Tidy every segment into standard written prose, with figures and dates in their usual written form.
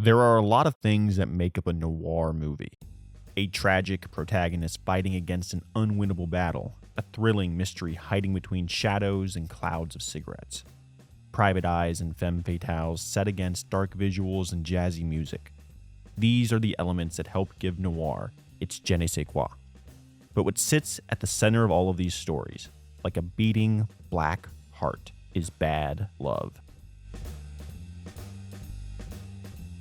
There are a lot of things that make up a noir movie. A tragic protagonist fighting against an unwinnable battle, a thrilling mystery hiding between shadows and clouds of cigarettes, private eyes and femme fatales set against dark visuals and jazzy music. These are the elements that help give noir its je ne sais quoi. But what sits at the center of all of these stories, like a beating black heart, is bad love.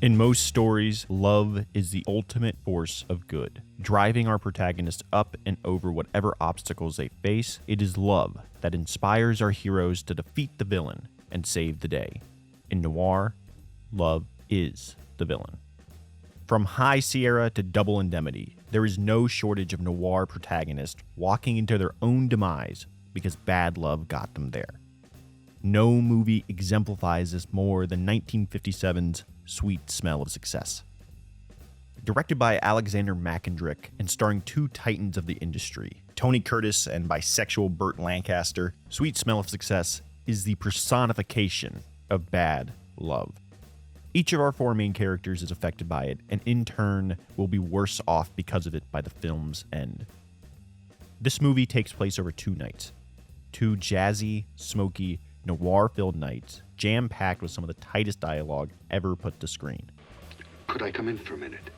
In most stories, love is the ultimate force of good, driving our protagonists up and over whatever obstacles they face. It is love that inspires our heroes to defeat the villain and save the day. In noir, love is the villain. From High Sierra to Double Indemnity, there is no shortage of noir protagonists walking into their own demise because bad love got them there. No movie exemplifies this more than 1957's Sweet Smell of Success. Directed by Alexander Mackendrick and starring two titans of the industry, Tony Curtis and bisexual Burt Lancaster, Sweet Smell of Success is the personification of bad love. Each of our four main characters is affected by it, and in turn will be worse off because of it by the film's end. This movie takes place over 2 nights. 2 jazzy, smoky, noir-filled nights, jam-packed with some of the tightest dialogue ever put to screen. Could I come in for a minute?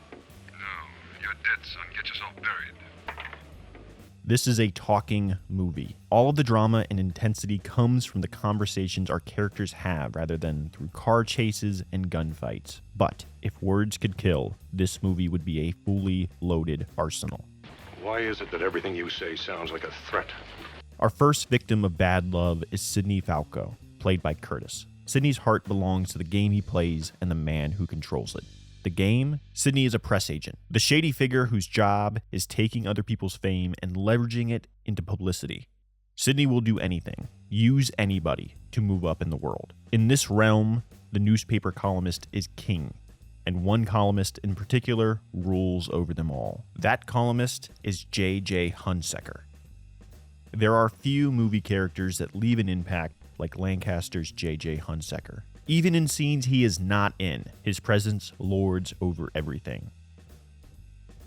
No, you're dead, son. Get yourself buried. This is a talking movie. All of the drama and intensity comes from the conversations our characters have rather than through car chases and gunfights. But if words could kill, this movie would be a fully loaded arsenal. Why is it that everything you say sounds like a threat? Our first victim of bad love is Sidney Falco, played by Curtis. Sidney's heart belongs to the game he plays and the man who controls it. The game? Sidney is a press agent, the shady figure whose job is taking other people's fame and leveraging it into publicity. Sidney will do anything, use anybody to move up in the world. In this realm, the newspaper columnist is king, and one columnist in particular rules over them all. That columnist is J.J. Hunsaker. There are few movie characters that leave an impact like Lancaster's J.J. Hunsaker. Even in scenes he is not in, his presence lords over everything.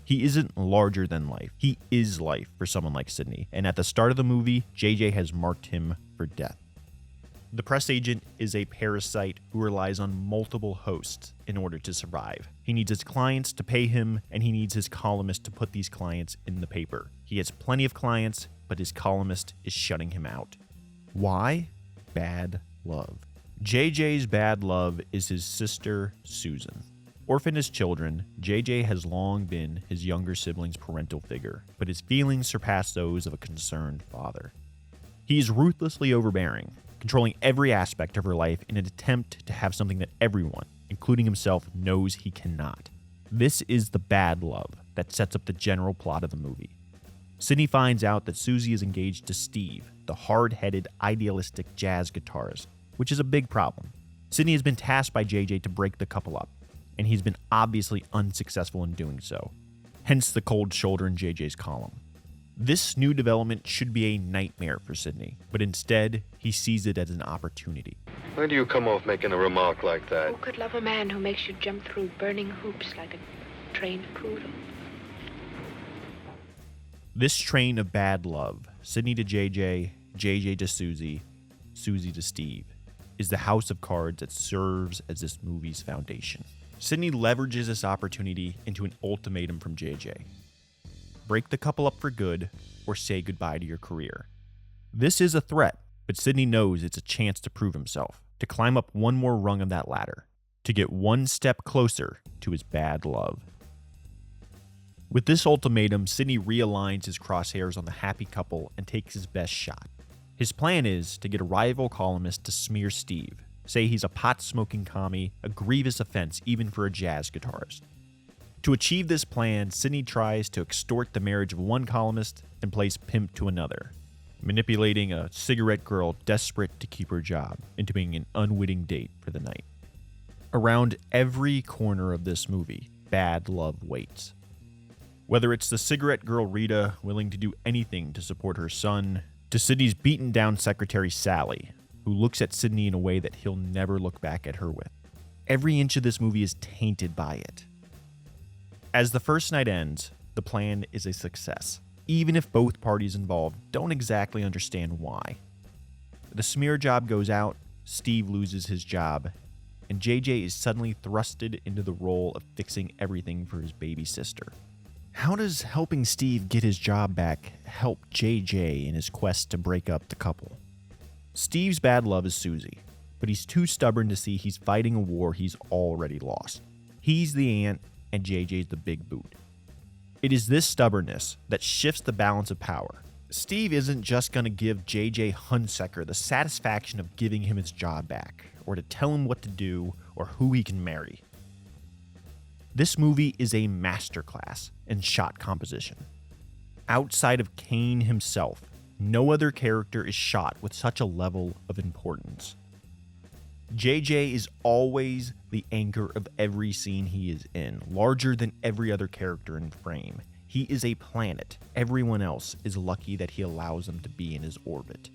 He isn't larger than life. He is life for someone like Sidney, and at the start of the movie, J.J. has marked him for death. The press agent is a parasite who relies on multiple hosts in order to survive. He needs his clients to pay him, and he needs his columnist to put these clients in the paper. He has plenty of clients, but his columnist is shutting him out. Why? Bad love. JJ's bad love is his sister, Susan. Orphaned as children, JJ has long been his younger sibling's parental figure, but his feelings surpass those of a concerned father. He is ruthlessly overbearing, controlling every aspect of her life in an attempt to have something that everyone, including himself, knows he cannot. This is the bad love that sets up the general plot of the movie. Sidney finds out that Susie is engaged to Steve, the hard-headed, idealistic jazz guitarist, which is a big problem. Sidney has been tasked by JJ to break the couple up, and he's been obviously unsuccessful in doing so, hence the cold shoulder in JJ's column. This new development should be a nightmare for Sidney, but instead, he sees it as an opportunity. Why do you come off making a remark like that? Who could love a man who makes you jump through burning hoops like a trained poodle? This train of bad love, Sidney to JJ, JJ to Susie, Susie to Steve, is the house of cards that serves as this movie's foundation. Sidney leverages this opportunity into an ultimatum from JJ. Break the couple up for good, or say goodbye to your career. This is a threat, but Sidney knows it's a chance to prove himself, to climb up one more rung of that ladder, to get one step closer to his bad love. With this ultimatum, Sidney realigns his crosshairs on the happy couple and takes his best shot. His plan is to get a rival columnist to smear Steve, say he's a pot-smoking commie, a grievous offense even for a jazz guitarist. To achieve this plan, Sidney tries to extort the marriage of one columnist and plays pimp to another, manipulating a cigarette girl desperate to keep her job into being an unwitting date for the night. Around every corner of this movie, bad love waits. Whether it's the cigarette girl Rita willing to do anything to support her son, to Sidney's beaten down secretary Sally, who looks at Sidney in a way that he'll never look back at her with. Every inch of this movie is tainted by it. As the first night ends, the plan is a success, even if both parties involved don't exactly understand why. The smear job goes out, Steve loses his job, and JJ is suddenly thrusted into the role of fixing everything for his baby sister. How does helping Steve get his job back help JJ in his quest to break up the couple? Steve's bad love is Susie, but he's too stubborn to see he's fighting a war he's already lost. He's the ant and JJ's the big boot. It is this stubbornness that shifts the balance of power. Steve isn't just going to give JJ Hunsaker the satisfaction of giving him his job back, or to tell him what to do, or who he can marry. This movie is a masterclass in shot composition. Outside of Kane himself, no other character is shot with such a level of importance. JJ is always the anchor of every scene he is in, larger than every other character in frame. He is a planet. Everyone else is lucky that he allows them to be in his orbit.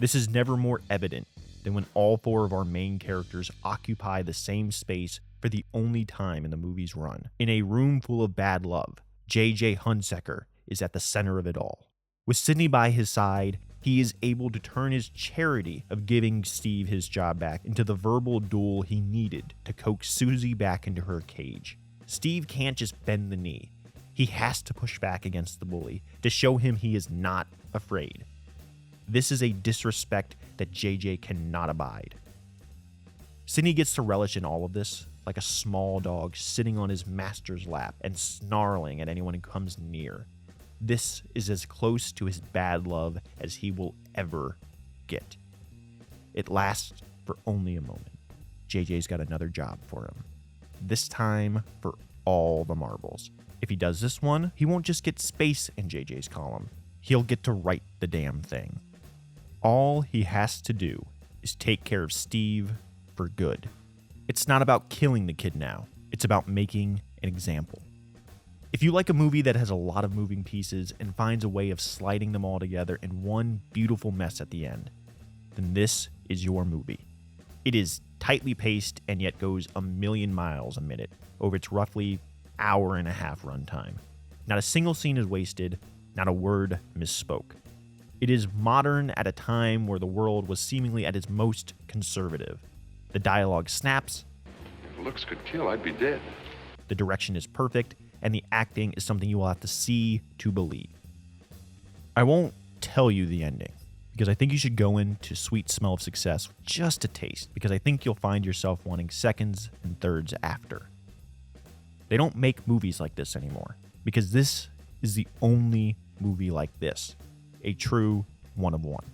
This is never more evident than when all four of our main characters occupy the same space for the only time in the movie's run. In a room full of bad love, JJ Hunsaker is at the center of it all. With Sidney by his side, he is able to turn his charity of giving Steve his job back into the verbal duel he needed to coax Susie back into her cage. Steve can't just bend the knee. He has to push back against the bully to show him he is not afraid. This is a disrespect that JJ cannot abide. Sidney gets to relish in all of this, like a small dog sitting on his master's lap and snarling at anyone who comes near. This is as close to his bad love as he will ever get. It lasts for only a moment. JJ's got another job for him. This time for all the marbles. If he does this one, he won't just get space in JJ's column. He'll get to write the damn thing. All he has to do is take care of Steve for good. It's not about killing the kid now. It's about making an example. If you like a movie that has a lot of moving pieces and finds a way of sliding them all together in one beautiful mess at the end, then this is your movie. It is tightly paced and yet goes a million miles a minute over its roughly hour-and-a-half runtime. Not a single scene is wasted, not a word misspoke. It is modern at a time where the world was seemingly at its most conservative. The dialogue snaps. If looks could kill, I'd be dead. The direction is perfect, and the acting is something you will have to see to believe. I won't tell you the ending, because I think you should go into Sweet Smell of Success with just a taste, because I think you'll find yourself wanting seconds and thirds after. They don't make movies like this anymore, because this is the only movie like this, a true one of one.